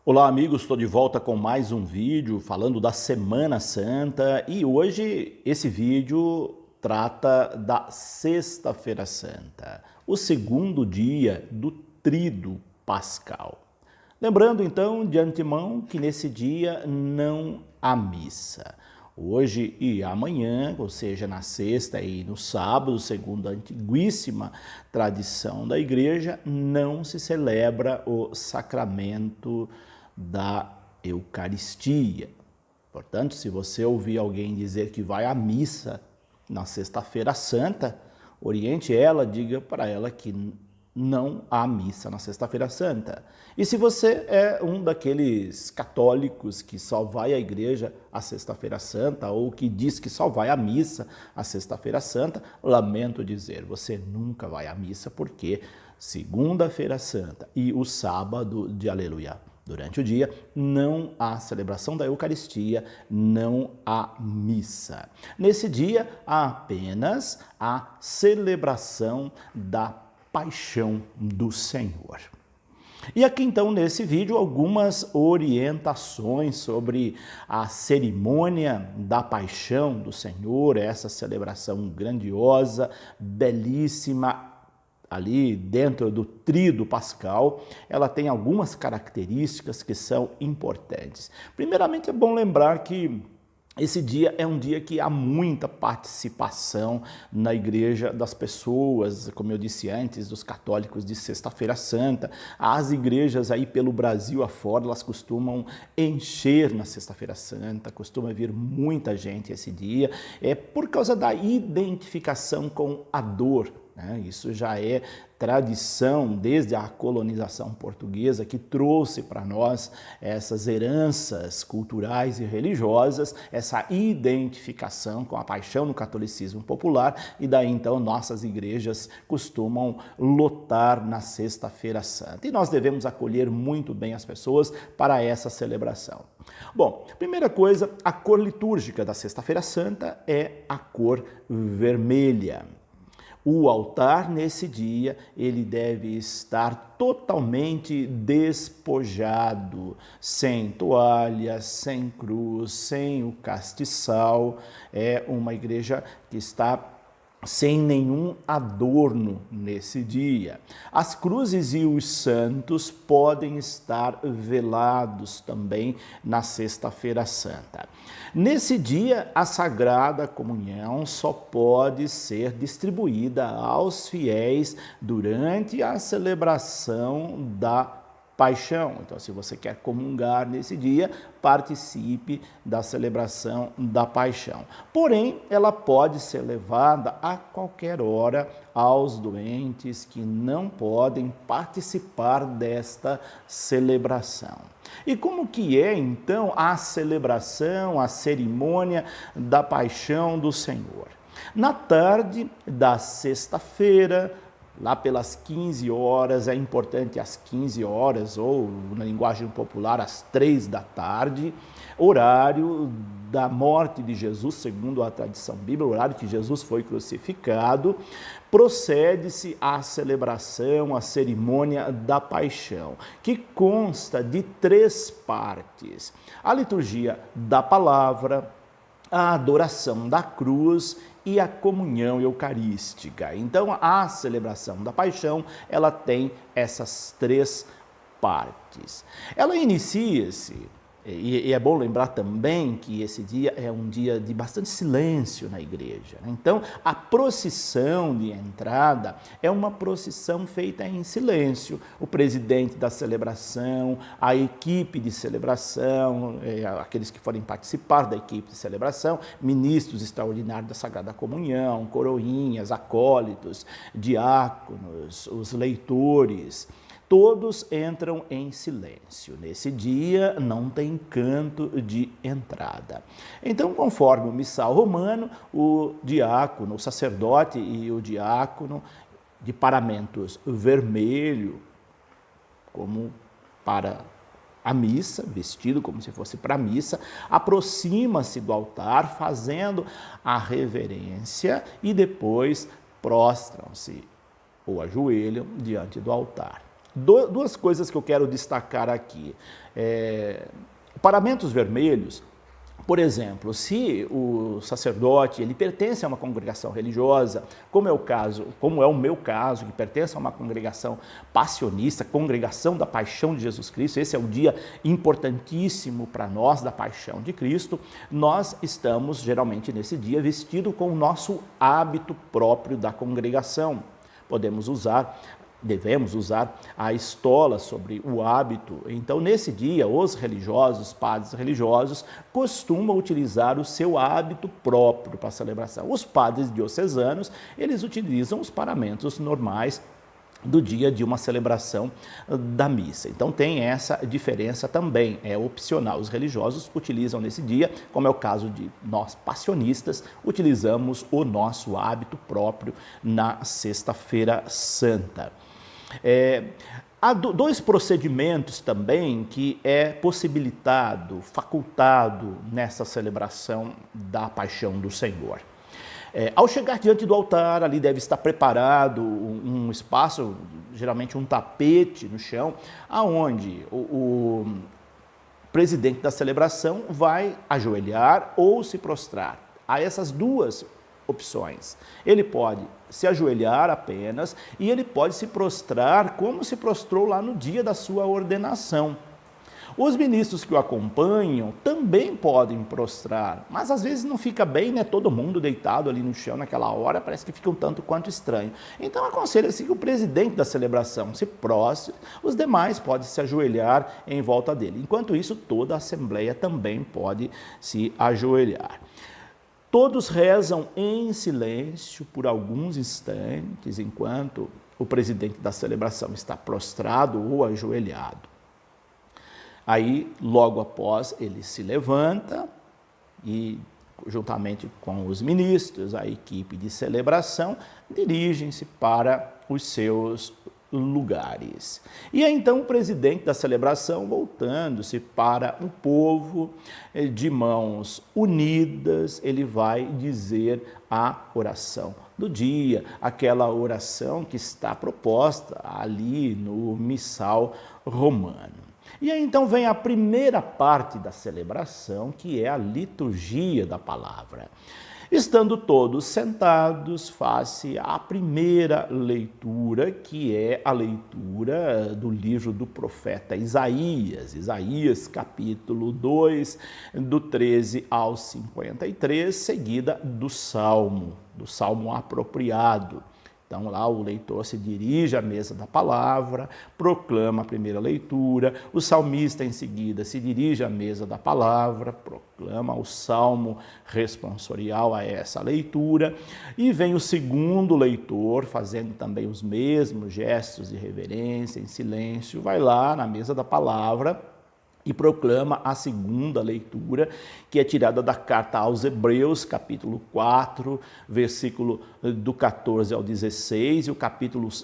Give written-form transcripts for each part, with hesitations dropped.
Olá amigos, estou de volta com mais um vídeo falando da Semana Santa e hoje esse vídeo trata da Sexta-feira Santa, o segundo dia do Tríduo Pascal. Lembrando então de antemão que nesse dia não há missa. Hoje e amanhã, ou seja, na sexta e no sábado, segundo a antiguíssima tradição da igreja, não se celebra o sacramento da Eucaristia. Portanto, se você ouvir alguém dizer que vai à missa na Sexta-feira Santa, oriente ela, diga para ela que não há missa na Sexta-feira Santa. E se você é um daqueles católicos que só vai à igreja à Sexta-feira Santa ou que diz que só vai à missa à Sexta-feira Santa, lamento dizer, você nunca vai à missa porque Segunda-feira Santa e o sábado de Aleluia, durante o dia, não há celebração da Eucaristia, não há missa. Nesse dia, há apenas a celebração da Paixão do Senhor. E aqui então nesse vídeo algumas orientações sobre a cerimônia da Paixão do Senhor, essa celebração grandiosa, belíssima, ali dentro do Tríduo Pascal. Ela tem algumas características que são importantes. Primeiramente é bom lembrar que esse dia é um dia que há muita participação na igreja das pessoas, como eu disse antes, dos católicos de Sexta-feira Santa. As igrejas aí pelo Brasil afora, elas costumam encher na Sexta-feira Santa, costuma vir muita gente esse dia, por causa da identificação com a dor. Isso já é tradição desde a colonização portuguesa que trouxe para nós essas heranças culturais e religiosas, essa identificação com a paixão no catolicismo popular, e daí então nossas igrejas costumam lotar na Sexta-feira Santa. E nós devemos acolher muito bem as pessoas para essa celebração. Bom, primeira coisa, a cor litúrgica da Sexta-feira Santa é a cor vermelha. O altar, nesse dia, ele deve estar totalmente despojado, sem toalha, sem cruz, sem o castiçal. É uma igreja que está sem nenhum adorno nesse dia. As cruzes e os santos podem estar velados também na Sexta-feira Santa. Nesse dia, a Sagrada Comunhão só pode ser distribuída aos fiéis durante a celebração da Paixão. Então, se você quer comungar nesse dia, participe da celebração da Paixão. Porém, ela pode ser levada a qualquer hora aos doentes que não podem participar desta celebração. E como que é, então, a celebração, a cerimônia da Paixão do Senhor? Na tarde da sexta-feira, lá pelas 15 horas, é importante às 15 horas, ou na linguagem popular, às 3 da tarde, horário da morte de Jesus, segundo a tradição bíblica, o horário que Jesus foi crucificado, procede-se à celebração, à cerimônia da Paixão, que consta de 3 partes: a liturgia da palavra, a adoração da cruz e a comunhão eucarística. Então, a celebração da Paixão, ela tem essas 3 partes. Ela inicia-se, e é bom lembrar também que esse dia é um dia de bastante silêncio na igreja. Então, a procissão de entrada é uma procissão feita em silêncio. O presidente da celebração, a equipe de celebração, aqueles que forem participar da equipe de celebração, ministros extraordinários da Sagrada Comunhão, coroinhas, acólitos, diáconos, os leitores, todos entram em silêncio. Nesse dia não tem canto de entrada. Então, conforme o missal romano, o diácono, o sacerdote e o diácono de paramentos vermelho, como para a missa, vestido como se fosse para a missa, aproxima-se do altar fazendo a reverência e depois prostram-se ou ajoelham diante do altar. Duas coisas que eu quero destacar aqui. Paramentos vermelhos, por exemplo, se o sacerdote ele pertence a uma congregação religiosa, como é o meu caso, que pertence a uma congregação passionista, congregação da Paixão de Jesus Cristo, esse é um dia importantíssimo para nós da Paixão de Cristo, nós estamos geralmente nesse dia vestidos com o nosso hábito próprio da congregação. Devemos usar a estola sobre o hábito. Então, nesse dia, os padres religiosos, costumam utilizar o seu hábito próprio para a celebração. Os padres diocesanos, eles utilizam os paramentos normais do dia de uma celebração da missa. Então tem essa diferença também, é opcional. Os religiosos utilizam nesse dia, como é o caso de nós passionistas, utilizamos o nosso hábito próprio na Sexta-feira Santa. Há dois procedimentos também que é facultado nessa celebração da Paixão do Senhor. Ao chegar diante do altar, ali deve estar preparado um espaço, geralmente um tapete no chão, aonde o presidente da celebração vai ajoelhar ou se prostrar. Há essas duas opções. Ele pode se ajoelhar apenas e ele pode se prostrar como se prostrou lá no dia da sua ordenação. Os ministros que o acompanham também podem prostrar, mas às vezes não fica bem, né? Todo mundo deitado ali no chão naquela hora, parece que fica um tanto quanto estranho. Então aconselha-se que o presidente da celebração se prostre, os demais podem se ajoelhar em volta dele. Enquanto isso, toda a assembleia também pode se ajoelhar. Todos rezam em silêncio por alguns instantes, enquanto o presidente da celebração está prostrado ou ajoelhado. Aí, logo após, ele se levanta e, juntamente com os ministros, a equipe de celebração, dirigem-se para os seus lugares. E aí, então, o presidente da celebração, voltando-se para o povo, de mãos unidas, ele vai dizer a oração do dia, aquela oração que está proposta ali no missal romano. E aí então vem a primeira parte da celebração, que é a liturgia da palavra. Estando todos sentados, face à primeira leitura, que é a leitura do livro do profeta Isaías capítulo 2, do 13 ao 53, seguida do Salmo apropriado. Então lá o leitor se dirige à mesa da palavra, proclama a primeira leitura, o salmista em seguida se dirige à mesa da palavra, proclama o salmo responsorial a essa leitura, e vem o segundo leitor fazendo também os mesmos gestos de reverência, em silêncio, vai lá na mesa da palavra e proclama a segunda leitura, que é tirada da carta aos Hebreus, capítulo 4, versículo do 14 ao 16, e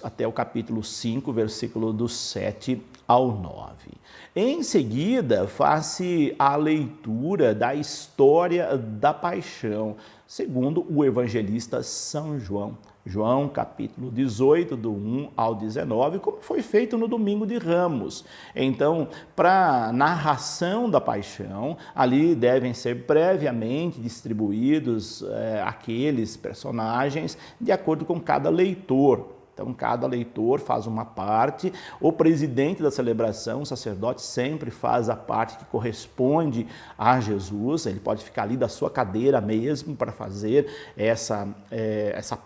até o capítulo 5, versículo do 7 ao 9. Em seguida, faz-se a leitura da história da paixão, segundo o evangelista São João. João, capítulo 18, do 1 ao 19, como foi feito no Domingo de Ramos. Então, para a narração da paixão, ali devem ser previamente distribuídos aqueles personagens de acordo com cada leitor. Então, cada leitor faz uma parte, o presidente da celebração, o sacerdote, sempre faz a parte que corresponde a Jesus, ele pode ficar ali da sua cadeira mesmo para fazer essa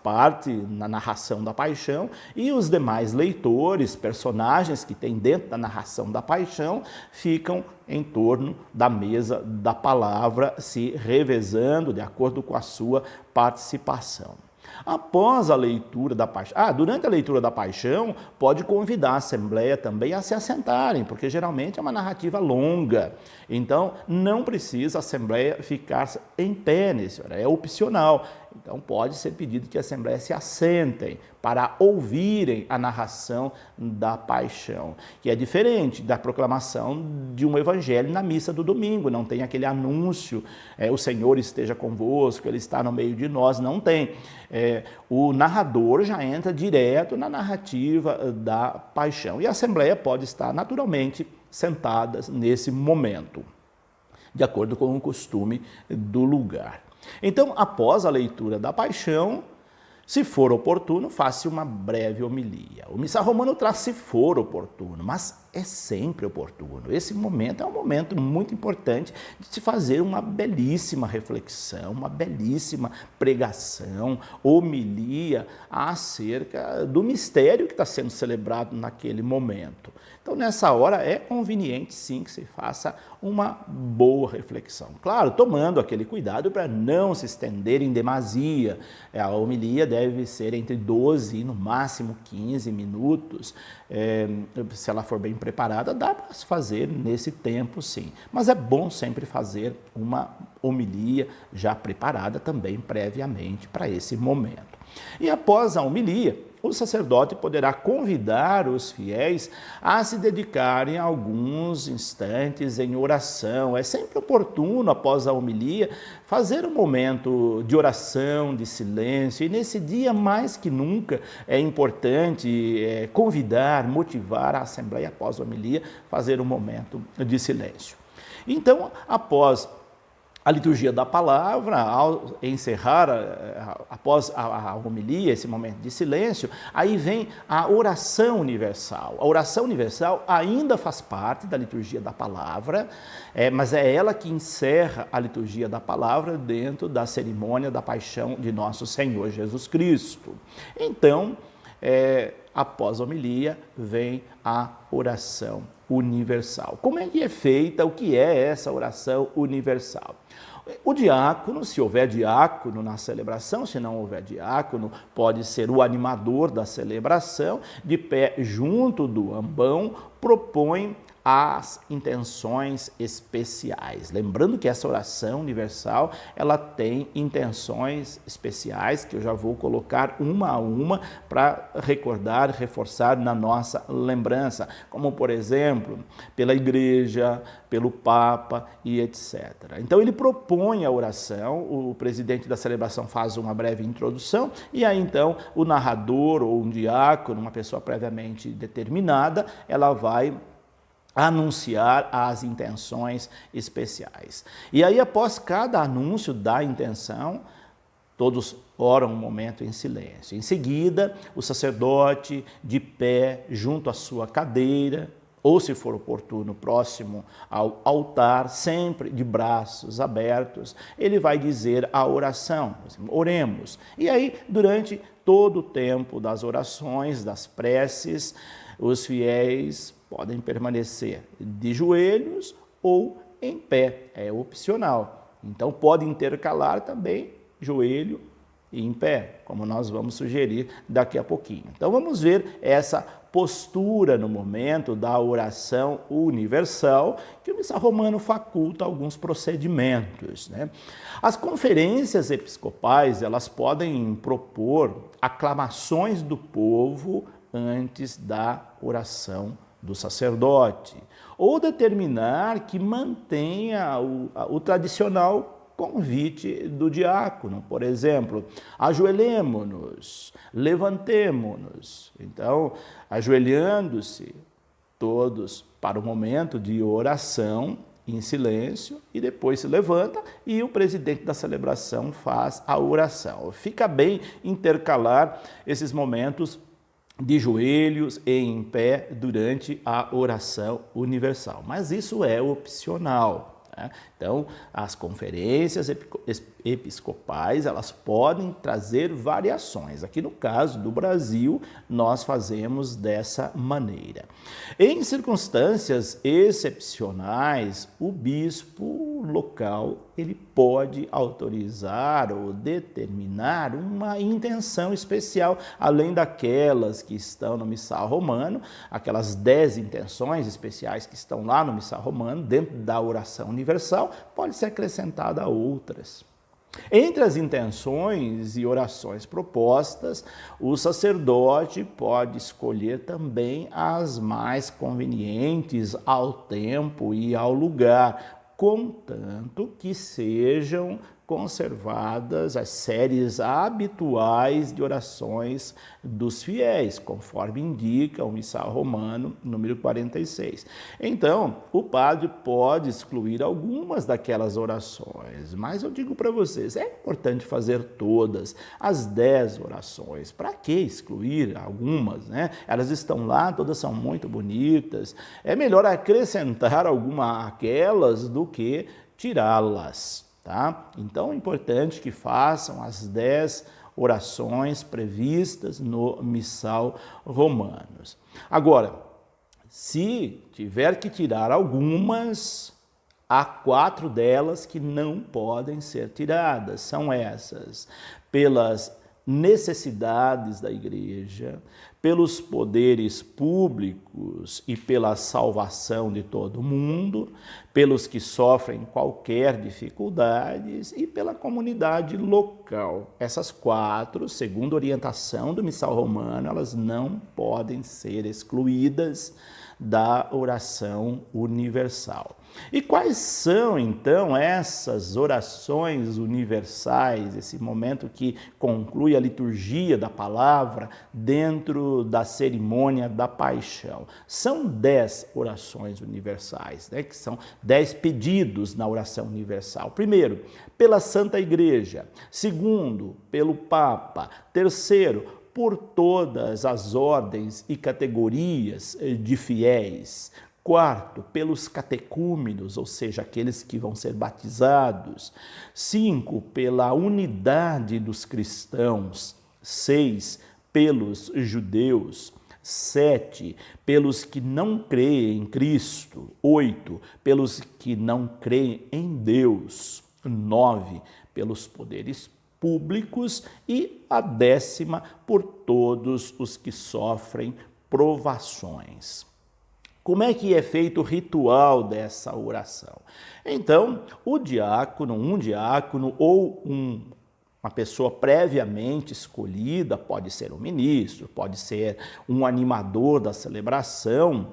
parte na narração da paixão, e os demais leitores, personagens que tem dentro da narração da paixão, ficam em torno da mesa da palavra, se revezando de acordo com a sua participação. Após a leitura da paixão, durante a leitura da paixão, pode convidar a assembleia também a se assentarem, porque geralmente é uma narrativa longa. Então, não precisa a assembleia ficar em pé nesse horário, é opcional. Então pode ser pedido que a Assembleia se assentem para ouvirem a narração da paixão, que é diferente da proclamação de um evangelho na missa do domingo, não tem aquele anúncio, o Senhor esteja convosco, Ele está no meio de nós, não tem. O narrador já entra direto na narrativa da paixão e a Assembleia pode estar naturalmente sentada nesse momento, de acordo com o costume do lugar. Então, após a leitura da paixão, se for oportuno, faça uma breve homilia. O missal romano traz se for oportuno, mas é sempre oportuno. Esse momento é um momento muito importante de se fazer uma belíssima reflexão, uma belíssima pregação, homilia acerca do mistério que está sendo celebrado naquele momento. Então, nessa hora, é conveniente, sim, que se faça uma boa reflexão. Claro, tomando aquele cuidado para não se estender em demasia. A homilia deve ser entre 12 e, no máximo, 15 minutos. Se ela for bem preparada, dá para se fazer nesse tempo, sim. Mas é bom sempre fazer uma homilia já preparada também previamente para esse momento. E após a homilia, o sacerdote poderá convidar os fiéis a se dedicarem a alguns instantes em oração. É sempre oportuno, após a homilia, fazer um momento de oração, de silêncio. E nesse dia, mais que nunca, é importante convidar, motivar a Assembleia, após a homilia, fazer um momento de silêncio. Então, após a liturgia da palavra, ao encerrar, após a homilia, esse momento de silêncio, aí vem a oração universal. A oração universal ainda faz parte da liturgia da palavra, mas é ela que encerra a liturgia da palavra dentro da cerimônia da paixão de nosso Senhor Jesus Cristo. Então, após a homilia, vem a oração universal. Como é que é feita? O que é essa oração universal? O diácono, se houver diácono na celebração, se não houver diácono, pode ser o animador da celebração, de pé junto do ambão, propõe as intenções especiais. Lembrando que essa oração universal, ela tem intenções especiais, que eu já vou colocar uma a uma para recordar, reforçar na nossa lembrança, como por exemplo, pela igreja, pelo Papa e etc. Então ele propõe a oração, o presidente da celebração faz uma breve introdução e aí então o narrador ou um diácono, uma pessoa previamente determinada, ela vai anunciar as intenções especiais. E aí, após cada anúncio da intenção, todos oram um momento em silêncio. Em seguida, o sacerdote, de pé, junto à sua cadeira, ou se for oportuno, próximo ao altar, sempre de braços abertos, ele vai dizer a oração. Oremos. E aí, durante todo o tempo das orações, das preces, os fiéis podem permanecer de joelhos ou em pé, é opcional. Então pode intercalar também joelho e em pé, como nós vamos sugerir daqui a pouquinho. Então vamos ver essa postura no momento da oração universal, que o missal romano faculta alguns procedimentos, né? As conferências episcopais, elas podem propor aclamações do povo antes da oração do sacerdote, ou determinar que mantenha o tradicional convite do diácono, por exemplo, ajoelhemo-nos, levantemo-nos. Então, ajoelhando-se todos para o momento de oração, em silêncio, e depois se levanta e o presidente da celebração faz a oração. Fica bem intercalar esses momentos de joelhos e em pé durante a oração universal. Mas isso é opcional, né? Então, as conferências episcopais, elas podem trazer variações. Aqui no caso do Brasil, nós fazemos dessa maneira. Em circunstâncias excepcionais, o bispo local, ele pode autorizar ou determinar uma intenção especial, além daquelas que estão no missal romano, aquelas 10 intenções especiais que estão lá no missal romano, dentro da oração universal, pode ser acrescentada a outras. Entre as intenções e orações propostas, o sacerdote pode escolher também as mais convenientes ao tempo e ao lugar, contanto que sejam conservadas as séries habituais de orações dos fiéis, conforme indica o Missal Romano, número 46. Então, o padre pode excluir algumas daquelas orações, mas eu digo para vocês, é importante fazer todas, as 10 orações. Para que excluir algumas, né? Elas estão lá, todas são muito bonitas. É melhor acrescentar alguma àquelas do que tirá-las. Tá? Então é importante que façam as 10 orações previstas no Missal Romanos. Agora, se tiver que tirar algumas, há 4 delas que não podem ser tiradas. São essas: pelas necessidades da igreja, pelos poderes públicos e pela salvação de todo mundo, pelos que sofrem qualquer dificuldades e pela comunidade local. Essas 4, segundo a orientação do Missal Romano, elas não podem ser excluídas da oração universal. E quais são, então, essas orações universais, esse momento que conclui a liturgia da palavra dentro da cerimônia da paixão? São 10 orações universais, né, que são 10 pedidos na oração universal. Primeiro, pela Santa Igreja. Segundo, pelo Papa. Terceiro, por todas as ordens e categorias de fiéis. Quarto, pelos catecúmenos, ou seja, aqueles que vão ser batizados. 5, pela unidade dos cristãos. 6, pelos judeus. 7, pelos que não creem em Cristo. 8, pelos que não creem em Deus. 9, pelos poderes públicos, e a 10ª por todos os que sofrem provações. Como é que é feito o ritual dessa oração? Então, um diácono ou uma pessoa previamente escolhida, pode ser um ministro, pode ser um animador da celebração,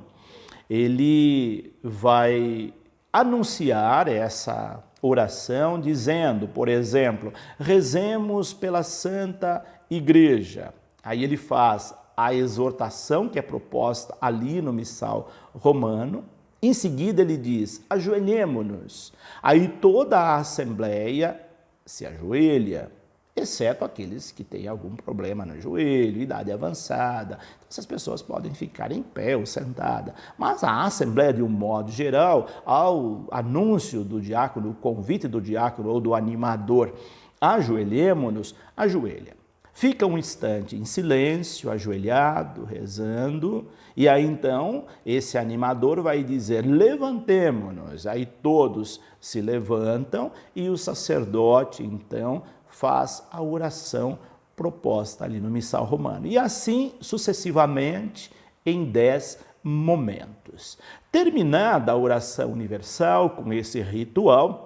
ele vai anunciar essa oração dizendo, por exemplo, rezemos pela Santa Igreja. Aí ele faz a exortação que é proposta ali no Missal Romano. Em seguida ele diz, ajoelhemos-nos. Aí toda a Assembleia se ajoelha, exceto aqueles que têm algum problema no joelho, idade avançada. Então, essas pessoas podem ficar em pé ou sentada. Mas a Assembleia, de um modo geral, ao anúncio do diácono, o convite do diácono ou do animador, ajoelhemos-nos, ajoelha. Fica um instante em silêncio, ajoelhado, rezando, e aí então esse animador vai dizer, levantemo-nos. Aí todos se levantam e o sacerdote então faz a oração proposta ali no Missal Romano. E assim sucessivamente em 10 momentos. Terminada a oração universal com esse ritual,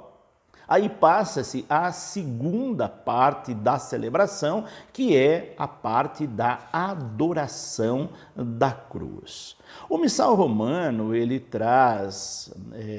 aí passa-se à segunda parte da celebração, que é a parte da adoração da cruz. O Missal Romano, ele traz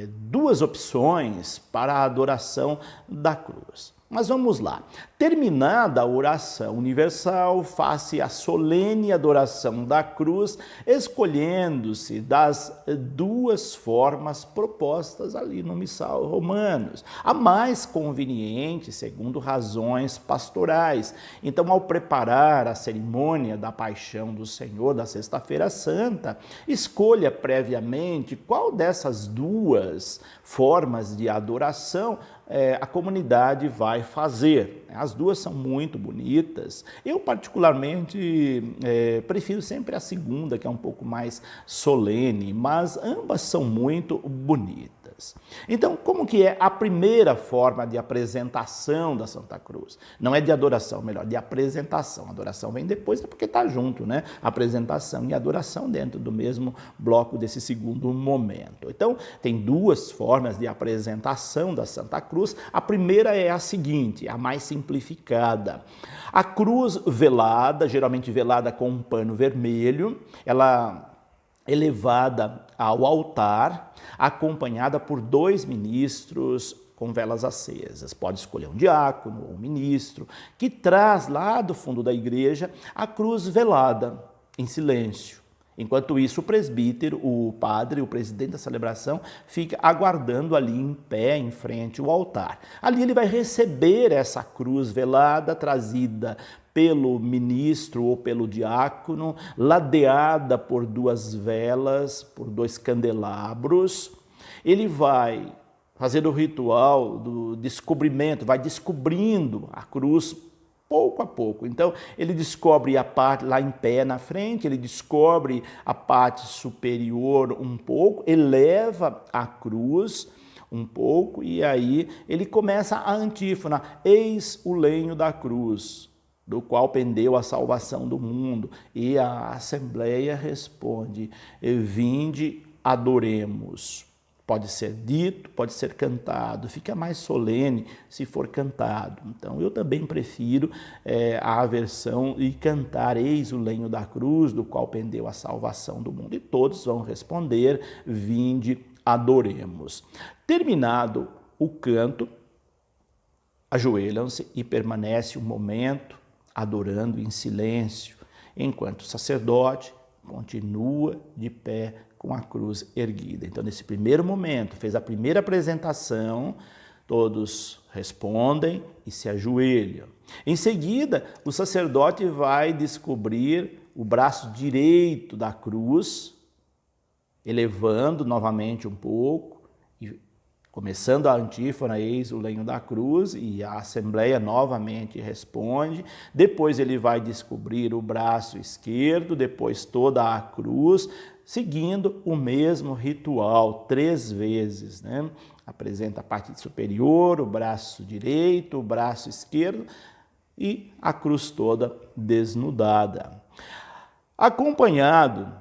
2 opções para a adoração da cruz. Mas vamos lá. Terminada a oração universal, faz-se a solene adoração da cruz, escolhendo-se das 2 formas propostas ali no Missal Romanos. A mais conveniente, segundo razões pastorais. Então, ao preparar a cerimônia da Paixão do Senhor, da Sexta-feira Santa, escolha previamente qual dessas 2 formas de adoração a comunidade vai fazer. As 2 são muito bonitas. Eu, particularmente, prefiro sempre a segunda, que é um pouco mais solene, mas ambas são muito bonitas. veladas. Então, como que é a primeira forma de apresentação da Santa Cruz? Não é de adoração, melhor, de apresentação. A adoração vem depois, é porque está junto, né? Apresentação e adoração dentro do mesmo bloco desse segundo momento. Então, tem duas formas de apresentação da Santa Cruz. A primeira é a seguinte, a mais simplificada. A cruz velada, geralmente velada com um pano vermelho, ela é levada ao altar, acompanhada por 2 ministros com velas acesas. Pode escolher um diácono ou um ministro, que traz lá do fundo da igreja a cruz velada, em silêncio. Enquanto isso, o presbítero, o padre, o presidente da celebração, fica aguardando ali em pé, em frente ao altar. Ali ele vai receber essa cruz velada, trazida pelo ministro ou pelo diácono, ladeada por 2 velas, por 2 candelabros. Ele vai fazer o ritual do descobrimento, vai descobrindo a cruz pouco a pouco. Então, ele descobre a parte lá em pé na frente, ele descobre a parte superior um pouco, eleva a cruz um pouco e aí ele começa a antífona: eis o lenho da cruz, do qual pendeu a salvação do mundo. E a Assembleia responde: vinde, adoremos. Pode ser dito, pode ser cantado, fica mais solene se for cantado. Então, eu também prefiro a versão de cantar: eis o lenho da cruz, do qual pendeu a salvação do mundo. E todos vão responder: vinde, adoremos. Terminado o canto, ajoelham-se e permanece um momento adorando em silêncio, enquanto o sacerdote continua de pé com a cruz erguida. Então, nesse primeiro momento, fez a primeira apresentação, todos respondem e se ajoelham. Em seguida, o sacerdote vai descobrir o braço direito da cruz, elevando novamente um pouco, e começando a antífona: eis o lenho da cruz, e a Assembleia novamente responde. Depois ele vai descobrir o braço esquerdo, depois toda a cruz, seguindo o mesmo ritual 3 vezes, né? Apresenta a parte superior, o braço direito, o braço esquerdo e a cruz toda desnudada. Acompanhado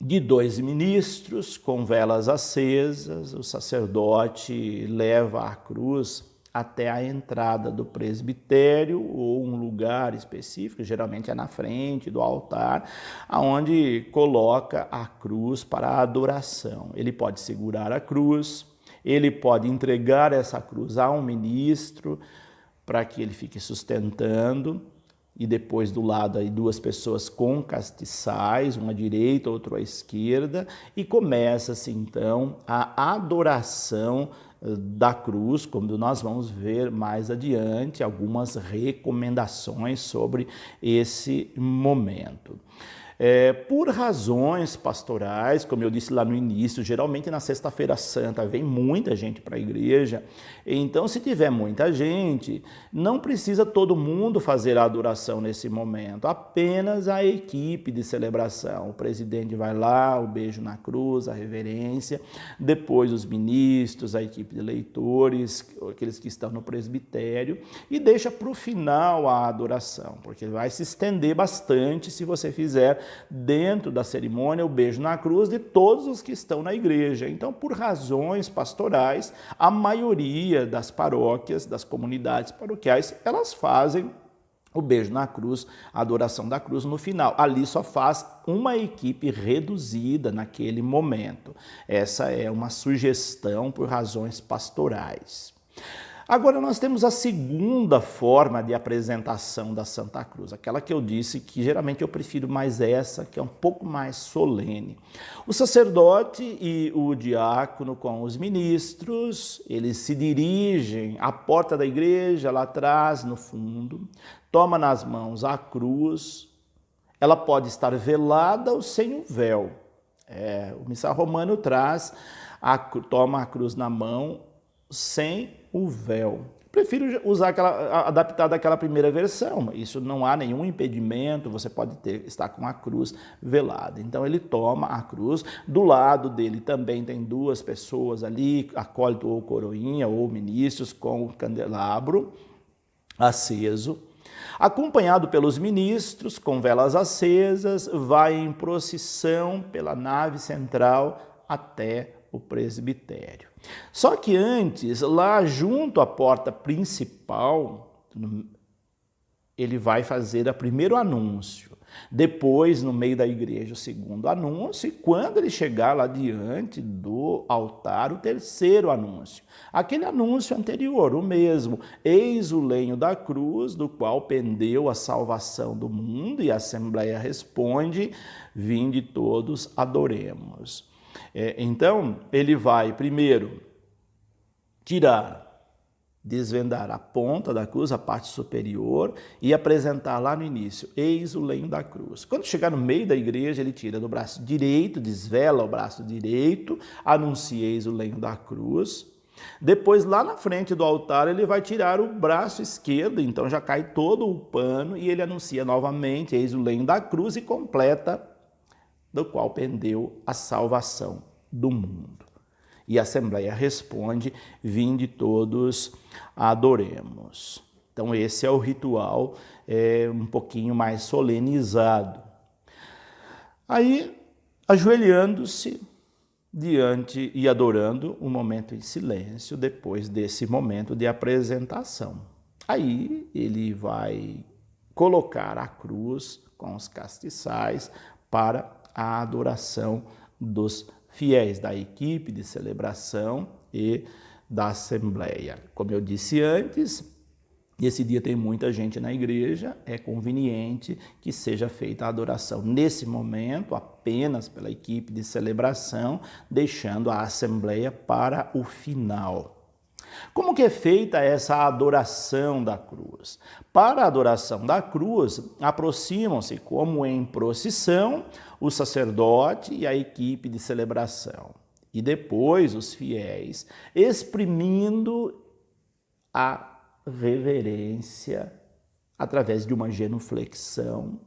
de 2 ministros com velas acesas, o sacerdote leva a cruz até a entrada do presbitério ou um lugar específico, geralmente é na frente do altar, onde coloca a cruz para a adoração. Ele pode segurar a cruz, ele pode entregar essa cruz a um ministro para que ele fique sustentando, e depois do lado aí 2 pessoas com castiçais, uma à direita, outra à esquerda, e começa-se então a adoração da cruz, como nós vamos ver mais adiante, algumas recomendações sobre esse momento. Por razões pastorais, como eu disse lá no início, geralmente na Sexta-feira Santa vem muita gente para a igreja, então se tiver muita gente, não precisa todo mundo fazer a adoração nesse momento, apenas a equipe de celebração. O presidente vai lá, o beijo na cruz, a reverência, depois os ministros, a equipe de leitores, aqueles que estão no presbitério, e deixa para o final a adoração, porque vai se estender bastante se você fizer dentro da cerimônia o beijo na cruz de todos os que estão na igreja. Então, por razões pastorais, a maioria das paróquias, das comunidades paroquiais, elas fazem o beijo na cruz, a adoração da cruz no final. Ali só faz uma equipe reduzida naquele momento. Essa é uma sugestão por razões pastorais. Agora nós temos a segunda forma de apresentação da Santa Cruz, aquela que eu disse que geralmente eu prefiro mais essa, que é um pouco mais solene. O sacerdote e o diácono com os ministros, eles se dirigem à porta da igreja, lá atrás, no fundo, toma nas mãos a cruz, ela pode estar velada ou sem o véu. O missal romano toma a cruz na mão sem o véu. prefiro usar adaptar daquela primeira versão. Isso não há nenhum impedimento, você pode estar com a cruz velada. Então ele toma a cruz, do lado dele também tem duas pessoas ali, acólito ou coroinha ou ministros com o candelabro aceso. Acompanhado pelos ministros com velas acesas, vai em procissão pela nave central até o presbitério. Só que antes, lá junto à porta principal, ele vai fazer o primeiro anúncio. Depois, no meio da igreja, o segundo anúncio. E quando ele chegar lá diante do altar, o terceiro anúncio. Aquele anúncio anterior, o mesmo. Eis o lenho da cruz, do qual pendeu a salvação do mundo. E a Assembleia responde, vinde todos, adoremos. Então, ele vai primeiro desvendar a ponta da cruz, a parte superior, e apresentar lá no início, eis o lenho da cruz. Quando chegar no meio da igreja, ele tira do braço direito, desvela o braço direito, anuncia eis o lenho da cruz. Depois, lá na frente do altar, ele vai tirar o braço esquerdo, então já cai todo o pano, e ele anuncia novamente, eis o lenho da cruz, e completa, do qual pendeu a salvação do mundo. E a Assembleia responde, vinde todos, adoremos. Então esse é o ritual um pouquinho mais solenizado. Aí, ajoelhando-se diante e adorando, um momento em silêncio, depois desse momento de apresentação. Aí ele vai colocar a cruz com os castiçais para a adoração dos fiéis, da equipe de celebração e da Assembleia. Como eu disse antes, esse dia tem muita gente na igreja, é conveniente que seja feita a adoração nesse momento, apenas pela equipe de celebração, deixando a Assembleia para o final. Como que é feita essa adoração da cruz? Para a adoração da cruz, aproximam-se, como em procissão, o sacerdote e a equipe de celebração. E depois os fiéis, exprimindo a reverência através de uma genuflexão.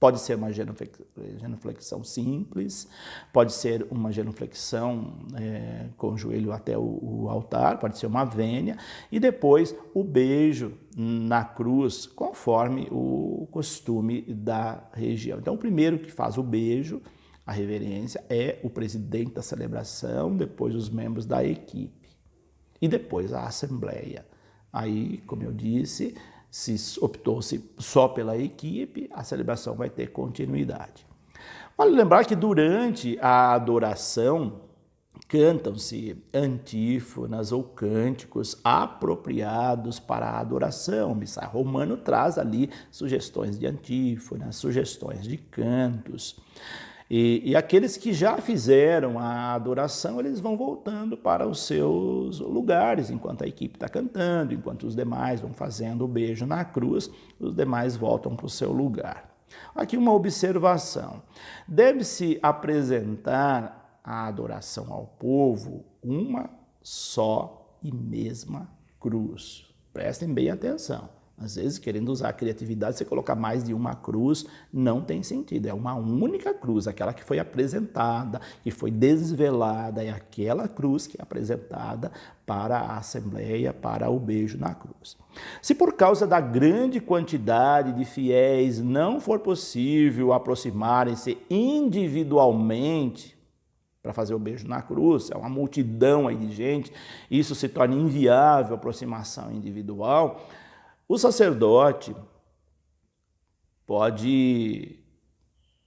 Pode ser uma genuflexão simples, pode ser uma genuflexão com o joelho até o altar, pode ser uma vênia, e depois o beijo na cruz, conforme o costume da região. Então, o primeiro que faz o beijo, a reverência, é o presidente da celebração, depois os membros da equipe, e depois a Assembleia. Aí, como eu disse, se optou-se só pela equipe, a celebração vai ter continuidade. Vale lembrar que durante a adoração cantam-se antífonas ou cânticos apropriados para a adoração. O missal romano traz ali sugestões de antífonas, sugestões de cantos. E aqueles que já fizeram a adoração, eles vão voltando para os seus lugares, enquanto a equipe está cantando, enquanto os demais vão fazendo o beijo na cruz, os demais voltam para o seu lugar. Aqui uma observação. Deve-se apresentar a adoração ao povo uma só e mesma cruz. Prestem bem atenção. Às vezes, querendo usar a criatividade, você colocar mais de uma cruz, não tem sentido. É uma única cruz, aquela que foi apresentada, que foi desvelada, é aquela cruz que é apresentada para a Assembleia, para o beijo na cruz. Se por causa da grande quantidade de fiéis não for possível aproximarem-se individualmente para fazer o beijo na cruz, é uma multidão aí de gente, isso se torna inviável a aproximação individual, o sacerdote pode,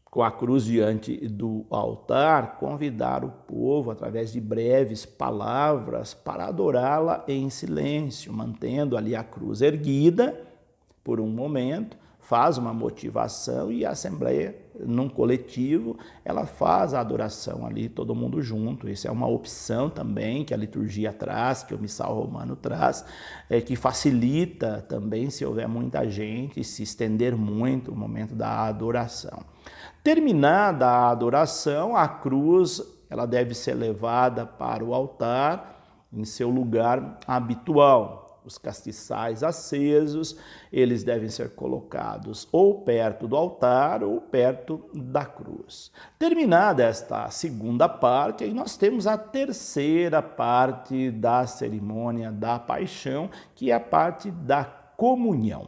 com a cruz diante do altar, convidar o povo, através de breves palavras, para adorá-la em silêncio, mantendo ali a cruz erguida por um momento, faz uma motivação e a Assembleia, num coletivo, ela faz a adoração ali, todo mundo junto. Isso é uma opção também que a liturgia traz, que o missal romano traz, que facilita também, se houver muita gente, se estender muito o momento da adoração. Terminada a adoração, a cruz ela deve ser levada para o altar em seu lugar habitual. Os castiçais acesos, eles devem ser colocados ou perto do altar ou perto da cruz. Terminada esta segunda parte, aí nós temos a terceira parte da cerimônia da paixão, que é a parte da comunhão.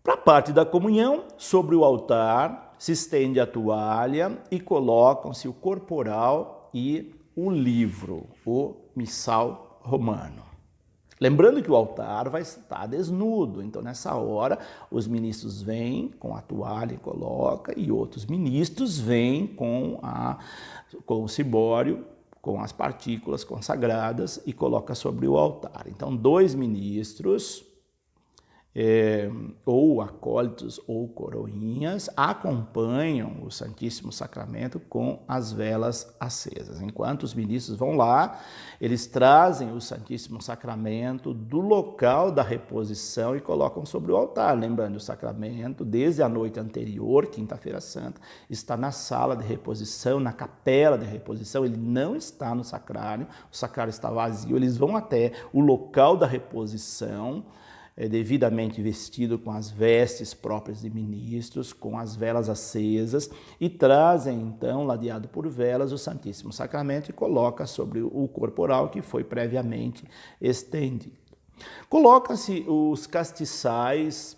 Para a parte da comunhão, sobre o altar, se estende a toalha e colocam-se o corporal e o livro, o missal romano. Lembrando que o altar vai estar desnudo, então nessa hora os ministros vêm com a toalha e colocam, e outros ministros vêm com o cibório, com as partículas consagradas e coloca sobre o altar. Então 2 ministros, ou acólitos ou coroinhas, acompanham o Santíssimo Sacramento com as velas acesas. Enquanto os ministros vão lá, eles trazem o Santíssimo Sacramento do local da reposição e colocam sobre o altar. Lembrando, o sacramento, desde a noite anterior, quinta-feira santa, está na sala de reposição, na capela de reposição, ele não está no sacrário, o sacrário está vazio, eles vão até o local da reposição, devidamente vestido com as vestes próprias de ministros, com as velas acesas, e trazem então, ladeado por velas, o Santíssimo Sacramento e coloca sobre o corporal que foi previamente estendido. Coloca-se os castiçais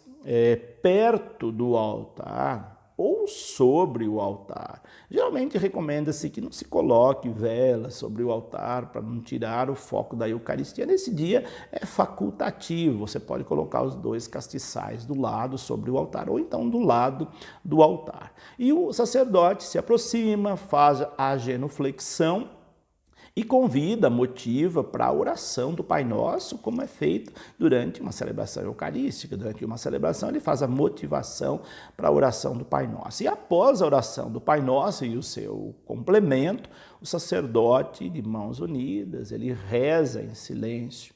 perto do altar ou sobre o altar. Geralmente recomenda-se que não se coloque velas sobre o altar para não tirar o foco da Eucaristia. Nesse dia é facultativo, você pode colocar os 2 castiçais do lado sobre o altar ou então do lado do altar. E o sacerdote se aproxima, faz a genuflexão e convida, motiva para a oração do Pai Nosso, como é feito durante uma celebração eucarística. Durante uma celebração ele faz a motivação para a oração do Pai Nosso. E após a oração do Pai Nosso e o seu complemento, o sacerdote, de mãos unidas, ele reza em silêncio.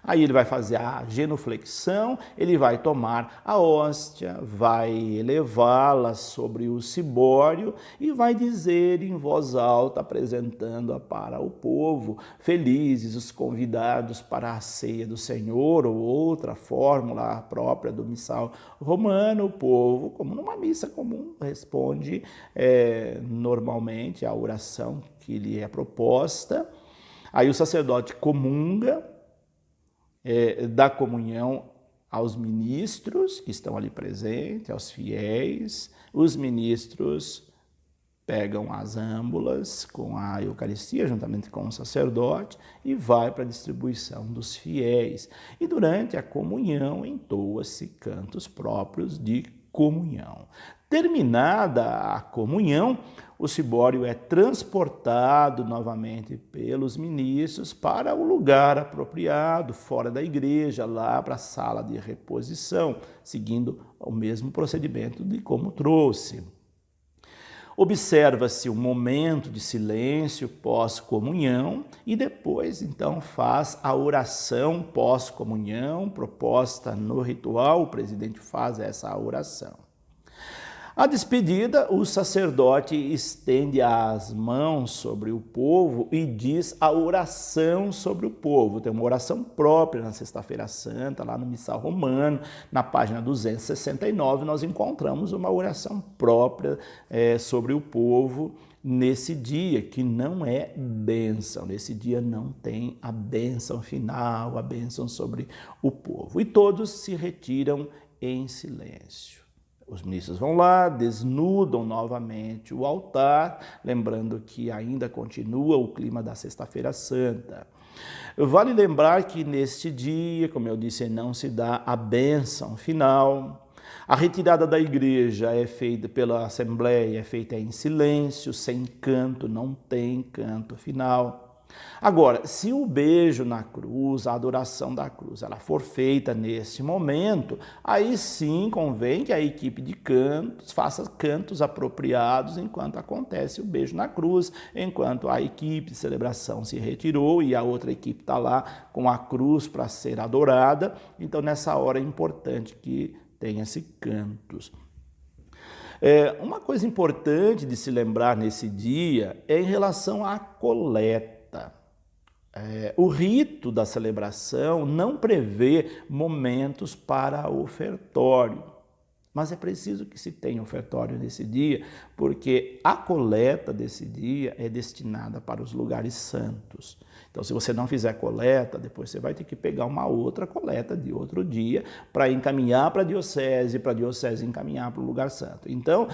Aí ele vai fazer a genuflexão, ele vai tomar a hóstia, vai elevá-la sobre o cibório e vai dizer em voz alta, apresentando-a para o povo: felizes os convidados para a ceia do Senhor, ou outra fórmula própria do missal romano. O povo, como numa missa comum, responde normalmente à oração que lhe é proposta. Aí o sacerdote comunga, da comunhão aos ministros que estão ali presentes, aos fiéis. Os ministros pegam as âmbulas com a Eucaristia, juntamente com o sacerdote, e vai para a distribuição dos fiéis. E durante a comunhão entoa-se cantos próprios de comunhão. Terminada a comunhão, o cibório é transportado novamente pelos ministros para o lugar apropriado, fora da igreja, lá para a sala de reposição, seguindo o mesmo procedimento de como trouxe. Observa-se um momento de silêncio pós-comunhão e depois, então, faz a oração pós-comunhão proposta no ritual. O presidente faz essa oração. A despedida, o sacerdote estende as mãos sobre o povo e diz a oração sobre o povo. Tem uma oração própria na Sexta-feira Santa, lá no Missal Romano, na página 269, nós encontramos uma oração própria sobre o povo nesse dia, que não é bênção. Nesse dia não tem a bênção final, a bênção sobre o povo. E todos se retiram em silêncio. Os ministros vão lá, desnudam novamente o altar, lembrando que ainda continua o clima da Sexta-feira Santa. Vale lembrar que neste dia, como eu disse, não se dá a bênção final. A retirada da igreja é feita pela Assembleia, é feita em silêncio, sem canto, não tem canto final. Agora, se o beijo na cruz, a adoração da cruz, ela for feita nesse momento, aí sim convém que a equipe de cantos faça cantos apropriados enquanto acontece o beijo na cruz, enquanto a equipe de celebração se retirou e a outra equipe está lá com a cruz para ser adorada. Então, nessa hora é importante que tenha-se cantos. Uma coisa importante de se lembrar nesse dia é em relação à coleta. O rito da celebração não prevê momentos para ofertório, mas é preciso que se tenha ofertório nesse dia, porque a coleta desse dia é destinada para os lugares santos. Então, se você não fizer coleta, depois você vai ter que pegar uma outra coleta de outro dia para encaminhar para a diocese encaminhar para o lugar santo. Então,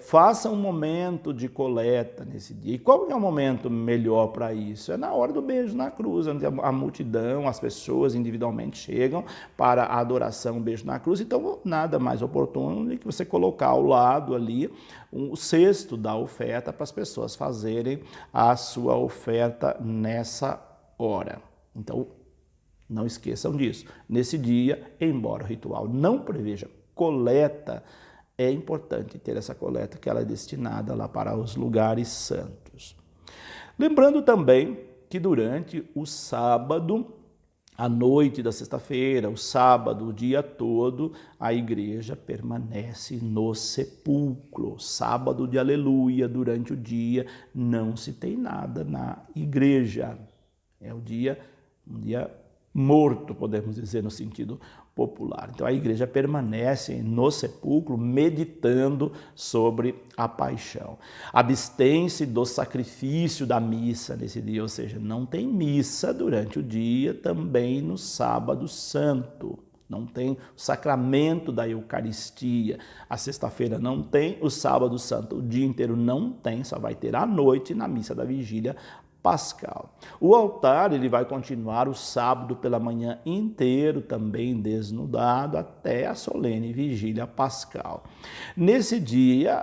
faça um momento de coleta nesse dia. E qual é o momento melhor para isso? É na hora do beijo na cruz, onde a multidão, as pessoas individualmente chegam para a adoração, beijo na cruz. Então, nada mais oportuno do que você colocar ao lado ali o cesto da oferta para as pessoas fazerem a sua oferta nessa hora. Então, não esqueçam disso. Nesse dia, embora o ritual não preveja coleta, é importante ter essa coleta que ela é destinada lá para os lugares santos. Lembrando também que durante o sábado, à noite da sexta-feira, o sábado, o dia todo, a igreja permanece no sepulcro. Sábado de aleluia, durante o dia, não se tem nada na igreja. É um dia morto, podemos dizer, no sentido popular. Então a igreja permanece no sepulcro meditando sobre a paixão. Abstém-se do sacrifício da missa nesse dia, ou seja, não tem missa durante o dia, também no sábado santo. Não tem o sacramento da Eucaristia. A sexta-feira não tem, o sábado santo o dia inteiro não tem, só vai ter à noite na missa da vigília pascal. O altar ele vai continuar o sábado pela manhã inteiro, também desnudado, até a solene vigília pascal. Nesse dia,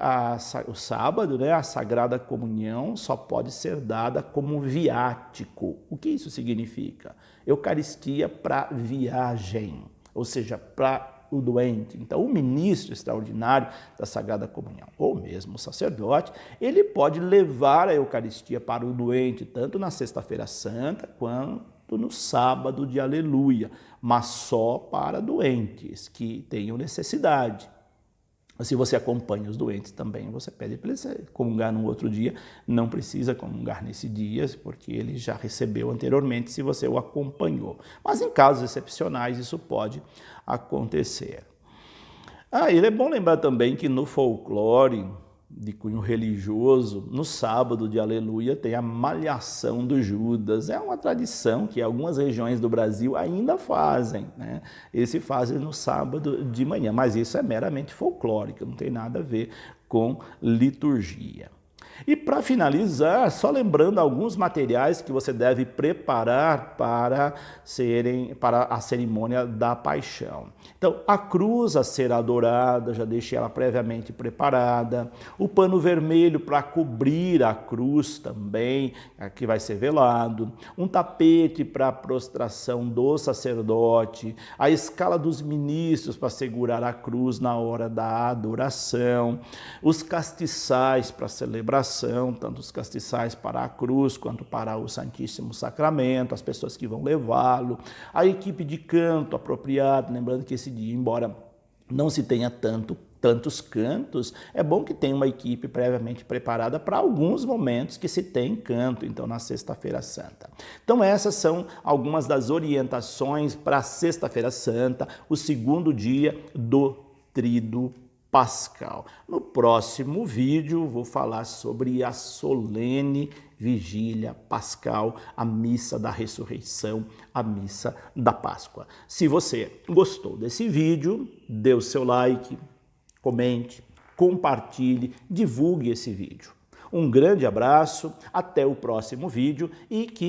o sábado, a Sagrada Comunhão só pode ser dada como viático. O que isso significa? Eucaristia para viagem, ou seja, para o doente. Então, o ministro extraordinário da Sagrada Comunhão, ou mesmo o sacerdote, ele pode levar a Eucaristia para o doente, tanto na Sexta-feira Santa, quanto no sábado de Aleluia, mas só para doentes que tenham necessidade. Se você acompanha os doentes também, você pede para eles comungar no outro dia, não precisa comungar nesse dia, porque ele já recebeu anteriormente se você o acompanhou. Mas em casos excepcionais isso pode acontecer. É bom lembrar também que no folclore de cunho religioso, no sábado de Aleluia tem a malhação do Judas. É uma tradição que algumas regiões do Brasil ainda fazem, né? Eles se fazem no sábado de manhã, mas isso é meramente folclórico, não tem nada a ver com liturgia. E para finalizar, só lembrando alguns materiais que você deve preparar para a cerimônia da paixão. Então, a cruz a ser adorada, já deixei ela previamente preparada. O pano vermelho para cobrir a cruz também, que vai ser velado. Um tapete para a prostração do sacerdote. A escala dos ministros para segurar a cruz na hora da adoração. Os castiçais para a celebração, tanto os castiçais para a cruz quanto para o Santíssimo Sacramento, as pessoas que vão levá-lo, a equipe de canto apropriada, lembrando que esse dia, embora não se tenha tantos cantos, é bom que tenha uma equipe previamente preparada para alguns momentos que se tem canto, então na Sexta-feira Santa. Então essas são algumas das orientações para a Sexta-feira Santa, o segundo dia do Tríduo Pascal. No próximo vídeo vou falar sobre a solene vigília pascal, a missa da ressurreição, a missa da Páscoa. Se você gostou desse vídeo, dê o seu like, comente, compartilhe, divulgue esse vídeo. Um grande abraço, até o próximo vídeo e que